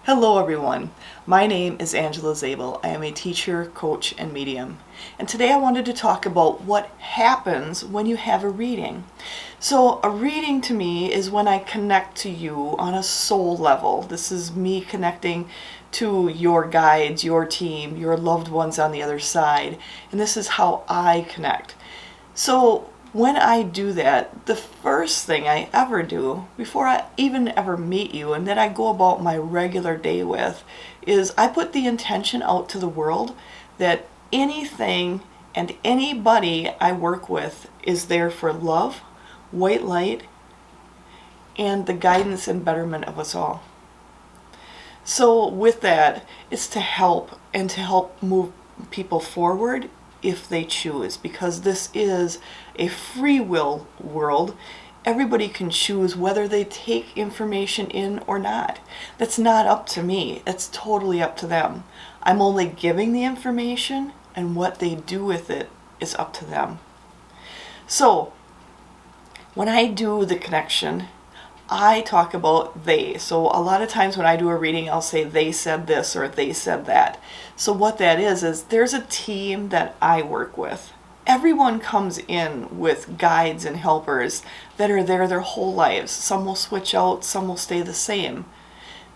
Hello everyone, my name is Angela Zabel. I am a teacher, coach, and medium. And today I wanted to talk about what happens when you have a reading. So a reading to me is when I connect to you on a soul level. This is me connecting to your guides, your team, your loved ones on the other side. And this is how I connect. So when I do that, the first thing I ever do before I even ever meet you and that I go about my regular day with is I put the intention out to the world that anything and anybody I work with is there for love, white light, and the guidance and betterment of us all. So with that, it's to help and to help move people forward if they choose, because this is a free will world. Everybody can choose whether they take information in or not. That's not up to me. It's totally up to them. I'm only giving the information, and what they do with it is up to them. So when I do the connection, I talk about they. So a lot of times when I do a reading, I'll say they said this or they said that. So what that is there's a team that I work with. Everyone comes in with guides and helpers that are there their whole lives. Some will switch out, some will stay the same.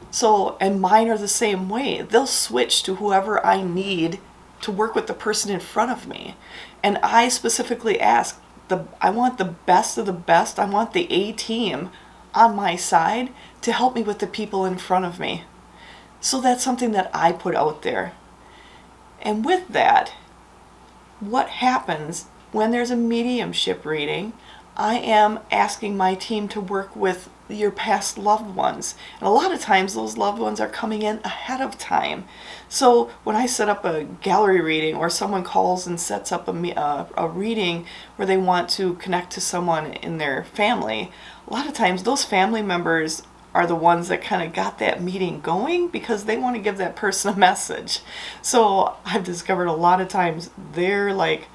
So, and mine are the same way. They'll switch to whoever I need to work with the person in front of me. And I specifically ask, I want the best of the best. I want the A team on my side to help me with the people in front of me. So that's something that I put out there. And with that, what happens when there's a mediumship reading, I am asking my team to work with your past loved ones. And a lot of times those loved ones are coming in ahead of time. So when I set up a gallery reading or someone calls and sets up a reading where they want to connect to someone in their family, a lot of times those family members are the ones that kind of got that meeting going because they want to give that person a message. So I've discovered a lot of times they're like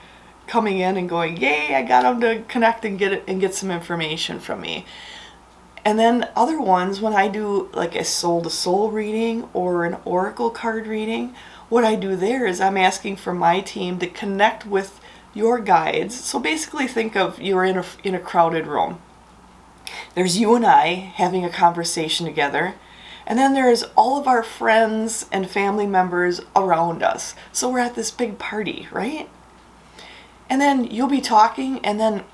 coming in and going, yay, I got them to connect and get some information from me. And then other ones, when I do like a soul-to-soul reading or an oracle card reading, what I do there is I'm asking for my team to connect with your guides. So basically think of you're in a crowded room. There's you and I having a conversation together, and then there's all of our friends and family members around us. So we're at this big party, right? And then you'll be talking, and then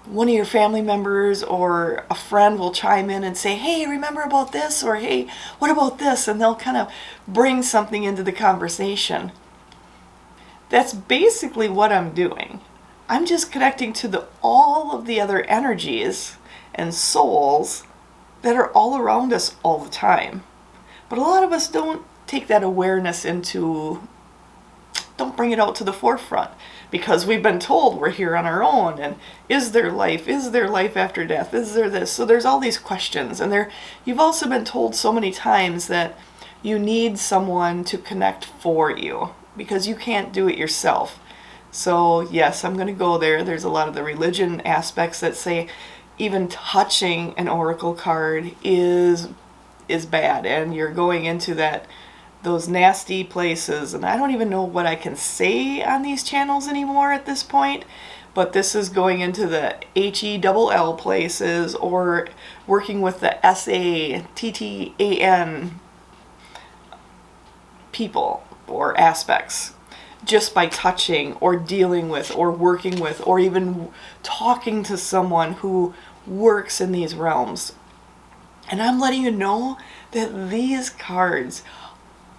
one of your family members or a friend will chime in and say, hey, remember about this? Or hey, what about this? And they'll kind of bring something into the conversation. That's basically what I'm doing. I'm just connecting to all of the other energies and souls that are all around us all the time. But a lot of us don't take that awareness don't bring it out to the forefront because we've been told we're here on our own, and is there life? Is there life after death? Is there this? So there's all these questions, and you've also been told so many times that you need someone to connect for you because you can't do it yourself. So yes, I'm going to go there. There's a lot of the religion aspects that say even touching an oracle card is bad, and you're going into those nasty places, and I don't even know what I can say on these channels anymore at this point, but this is going into the HELL places or working with the SATTAN people or aspects just by touching or dealing with or working with or even talking to someone who works in these realms. And I'm letting you know that these cards,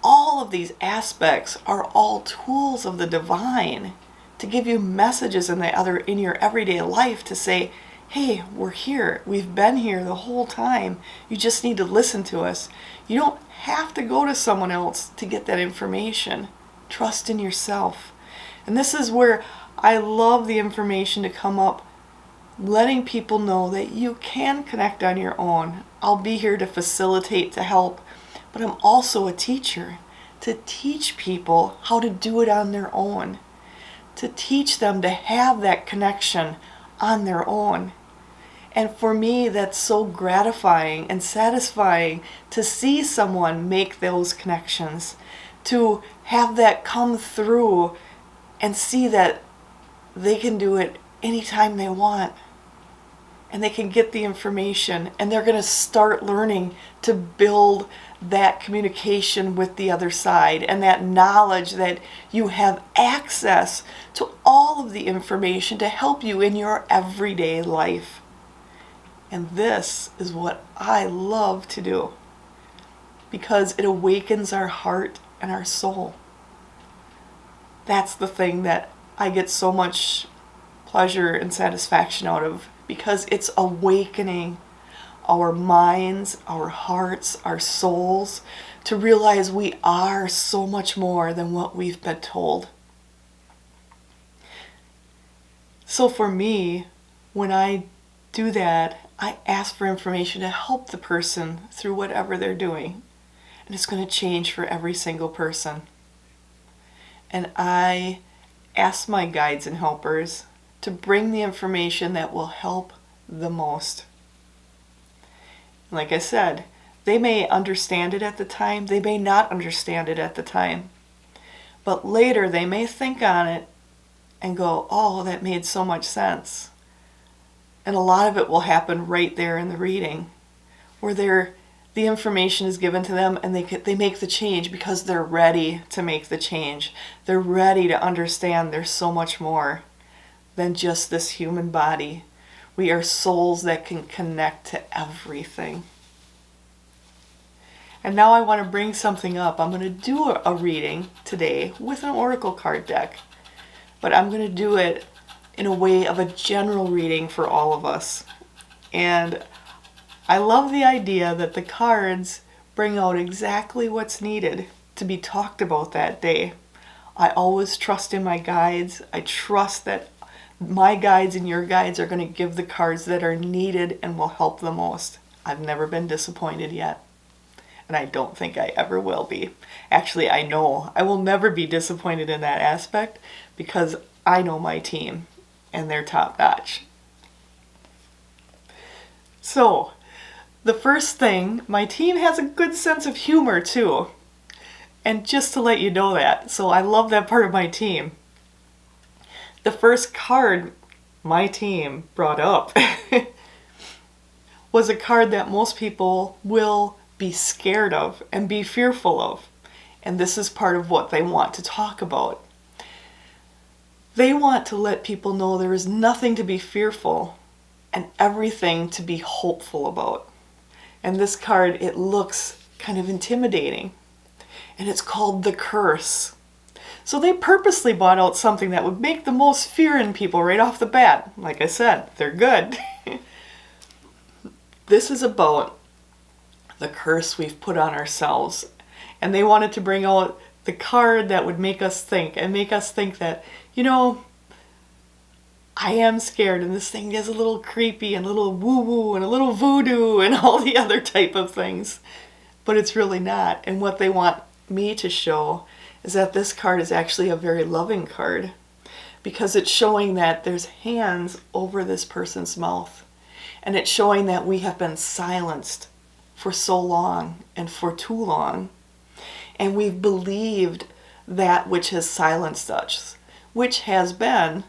all of these aspects, are all tools of the divine to give you messages in your everyday life to say, hey, we're here. We've been here the whole time. You just need to listen to us. You don't have to go to someone else to get that information. Trust in yourself. And this is where I love the information to come up, letting people know that you can connect on your own. I'll be here to facilitate, to help, but I'm also a teacher, to teach people how to do it on their own, to teach them to have that connection on their own. And for me, that's so gratifying and satisfying to see someone make those connections, to have that come through and see that they can do it anytime they want. And they can get the information, and they're going to start learning to build that communication with the other side, and that knowledge that you have access to all of the information to help you in your everyday life. And this is what I love to do, because it awakens our heart and our soul. That's the thing that I get so much pleasure and satisfaction out of, because it's awakening our minds, our hearts, our souls to realize we are so much more than what we've been told. So for me, when I do that, I ask for information to help the person through whatever they're doing. And it's going to change for every single person. And I ask my guides and helpers to bring the information that will help the most. Like I said, they may understand it at the time, they may not understand it at the time. But later they may think on it and go, oh, that made so much sense. And a lot of it will happen right there in the reading, where the information is given to them and they make the change because they're ready to make the change. They're ready to understand there's so much more than just this human body. We are souls that can connect to everything. And now I want to bring something up. I'm going to do a reading today with an oracle card deck, but I'm going to do it in a way of a general reading for all of us. And I love the idea that the cards bring out exactly what's needed to be talked about that day. I always trust in my guides. I trust that my guides and your guides are going to give the cards that are needed and will help the most. I've never been disappointed yet, and I don't think I ever will be. Actually, I know I will never be disappointed in that aspect, because I know my team and they're top notch. So, the first thing, my team has a good sense of humor too. And just to let you know that, so I love that part of my team. The first card my team brought up was a card that most people will be scared of and be fearful of. And this is part of what they want to talk about. They want to let people know there is nothing to be fearful and everything to be hopeful about. And this card, it looks kind of intimidating. And it's called the Curse. So they purposely brought out something that would make the most fear in people right off the bat. Like I said, they're good. This is about the curse we've put on ourselves. And they wanted to bring out the card that would make us think, and make us think that, you know, I am scared and this thing is a little creepy and a little woo-woo and a little voodoo and all the other type of things. But it's really not. And what they want me to show is that this card is actually a very loving card, because it's showing that there's hands over this person's mouth, and it's showing that we have been silenced for so long and for too long, and we've believed that which has silenced us, which has been,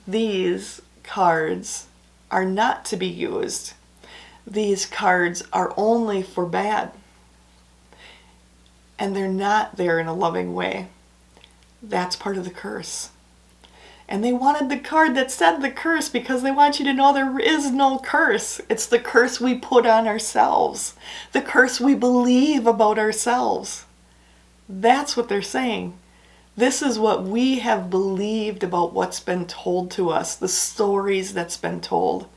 these cards are not to be used. These cards are only for bad. And they're not there in a loving way. That's part of the curse. And they wanted the card that said the curse because they want you to know there is no curse. It's the curse we put on ourselves. The curse we believe about ourselves. That's what they're saying. This is what we have believed about what's been told to us, the stories that's been told.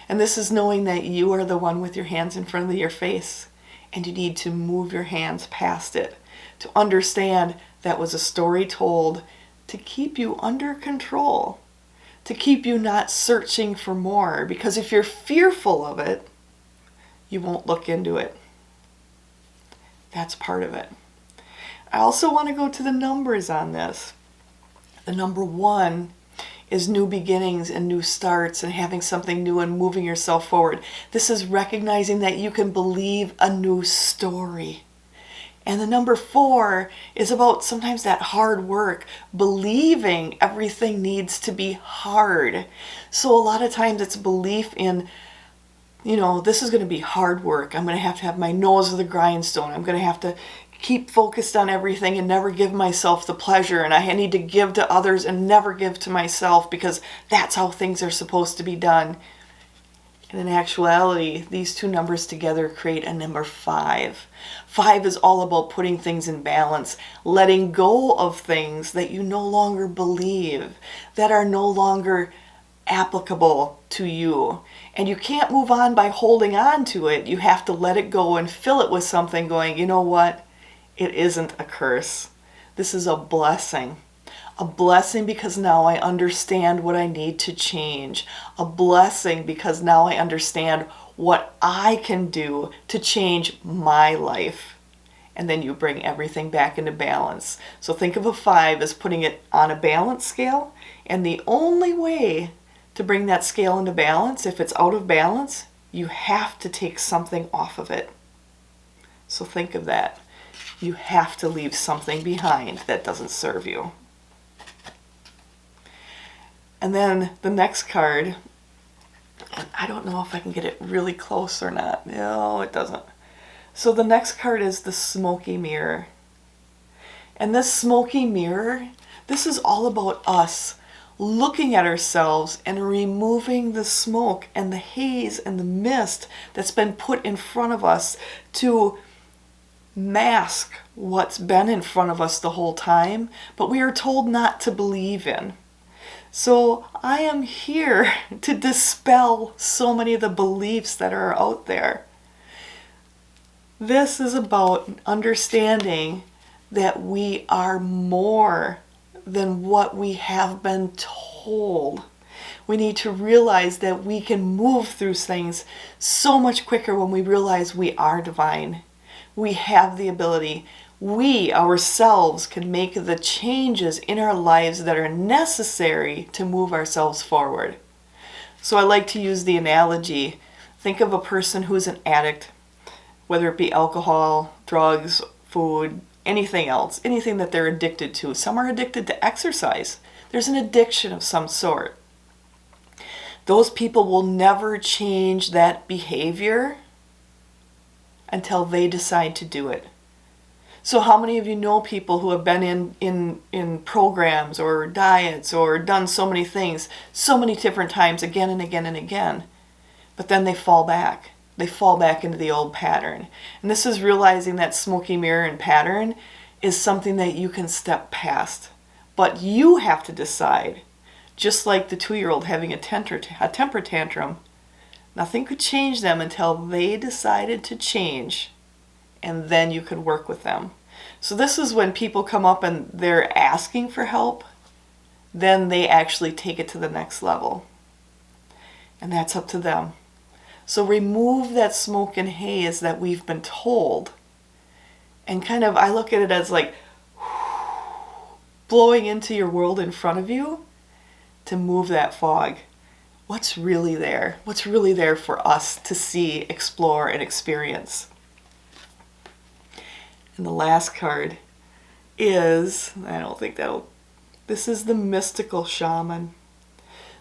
And this is knowing that you are the one with your hands in front of your face. And you need to move your hands past it to understand that was a story told to keep you under control, to keep you not searching for more. Because if you're fearful of it, you won't look into it. That's part of it. I also want to go to the numbers on this. The number 1 is new beginnings and new starts and having something new and moving yourself forward. This is recognizing that you can believe a new story. And the number 4 is about sometimes that hard work, believing everything needs to be hard. So a lot of times it's belief in, this is going to be hard work. I'm going to have my nose to the grindstone. I'm going to have to keep focused on everything and never give myself the pleasure. And I need to give to others and never give to myself because that's how things are supposed to be done. And in actuality, these two numbers together create a number 5. 5 is all about putting things in balance, letting go of things that you no longer believe, that are no longer applicable to you. And you can't move on by holding on to it. You have to let it go and fill it with something going, you know what? It isn't a curse. This is a blessing. A blessing because now I understand what I need to change. A blessing because now I understand what I can do to change my life. And then you bring everything back into balance. So think of a 5 as putting it on a balance scale. And the only way to bring that scale into balance, if it's out of balance, you have to take something off of it. So think of that. You have to leave something behind that doesn't serve you. And then the next card, and I don't know if I can get it really close or not. No, it doesn't. So the next card is the smoky mirror. And this smoky mirror, this is all about us looking at ourselves and removing the smoke and the haze and the mist that's been put in front of us to mask what's been in front of us the whole time, but we are told not to believe in. So I am here to dispel so many of the beliefs that are out there. This is about understanding that we are more than what we have been told. We need to realize that we can move through things so much quicker when we realize we are divine. We have the ability. We ourselves can make the changes in our lives that are necessary to move ourselves forward. So I like to use the analogy. Think of a person who's an addict, whether it be alcohol, drugs, food, anything else, anything that they're addicted to. Some are addicted to exercise. There's an addiction of some sort. Those people will never change that behavior until they decide to do it. So how many of you know people who have been in programs or diets or done so many things so many different times again and again and again, but then they fall back. They fall back into the old pattern. And this is realizing that smoky mirror and pattern is something that you can step past. But you have to decide, just like the 2-year-old having a temper tantrum, nothing could change them until they decided to change. And then you could work with them. So this is when people come up and they're asking for help, then they actually take it to the next level. And that's up to them. So remove that smoke and haze that we've been told. And I look at it as like blowing into your world in front of you to move that fog. What's really there? What's really there for us to see, explore, and experience? And the last card is, this is the mystical shaman.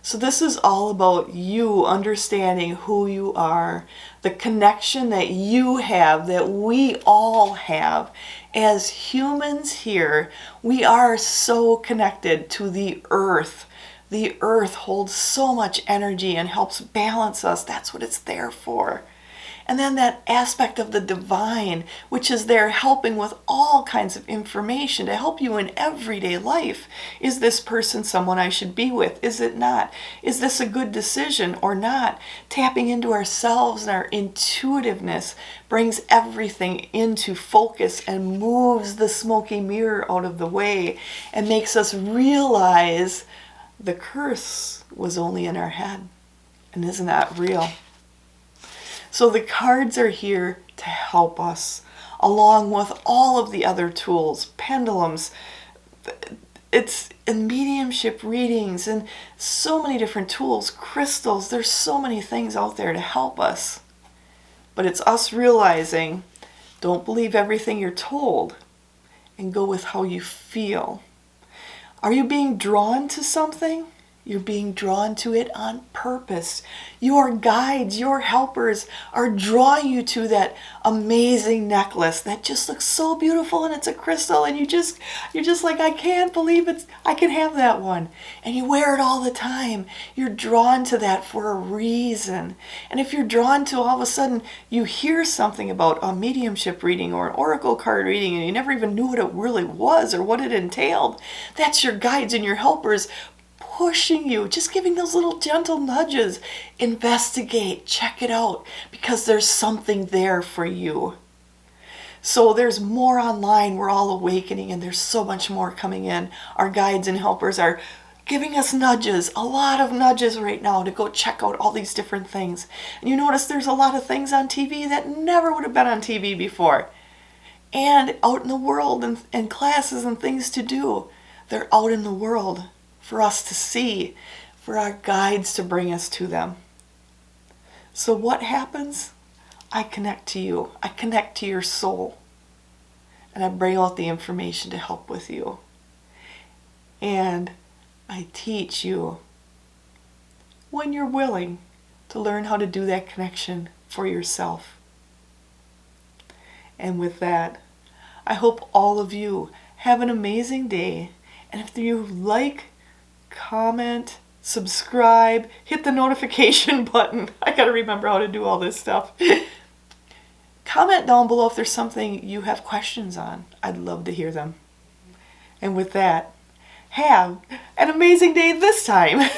So this is all about you understanding who you are, the connection that you have, that we all have. As humans here, we are so connected to the earth. The earth holds so much energy and helps balance us. That's what it's there for. And then that aspect of the divine, which is there helping with all kinds of information to help you in everyday life. Is this person someone I should be with? Is it not? Is this a good decision or not? Tapping into ourselves and our intuitiveness brings everything into focus and moves the smoky mirror out of the way and makes us realize the curse was only in our head and isn't that real. So the cards are here to help us, along with all of the other tools, pendulums, it's in mediumship readings and so many different tools, crystals. There's so many things out there to help us. But it's us realizing, don't believe everything you're told and go with how you feel. Are you being drawn to something? You're being drawn to it on purpose. Your guides, your helpers are drawing you to that amazing necklace that just looks so beautiful, and it's a crystal, and you're just like, I can't believe I can have that one. And you wear it all the time. You're drawn to that for a reason. And if you're drawn to, all of a sudden you hear something about a mediumship reading or an oracle card reading and you never even knew what it really was or what it entailed, that's your guides and your helpers pushing you, just giving those little gentle nudges. Investigate, check it out, because there's something there for you. So there's more online. We're all awakening, and there's so much more coming in. Our guides and helpers are giving us nudges, a lot of nudges right now to go check out all these different things. And you notice there's a lot of things on TV that never would have been on TV before. And out in the world, and classes and things to do. They're out in the world for us to see, for our guides to bring us to them. So what happens? I connect to you. I connect to your soul. And I bring out the information to help with you. And I teach you, when you're willing, to learn how to do that connection for yourself. And with that, I hope all of you have an amazing day. And if you like, comment, subscribe, hit the notification button. I gotta remember how to do all this stuff. Comment down below if there's something you have questions on. I'd love to hear them. And with that, have an amazing day this time.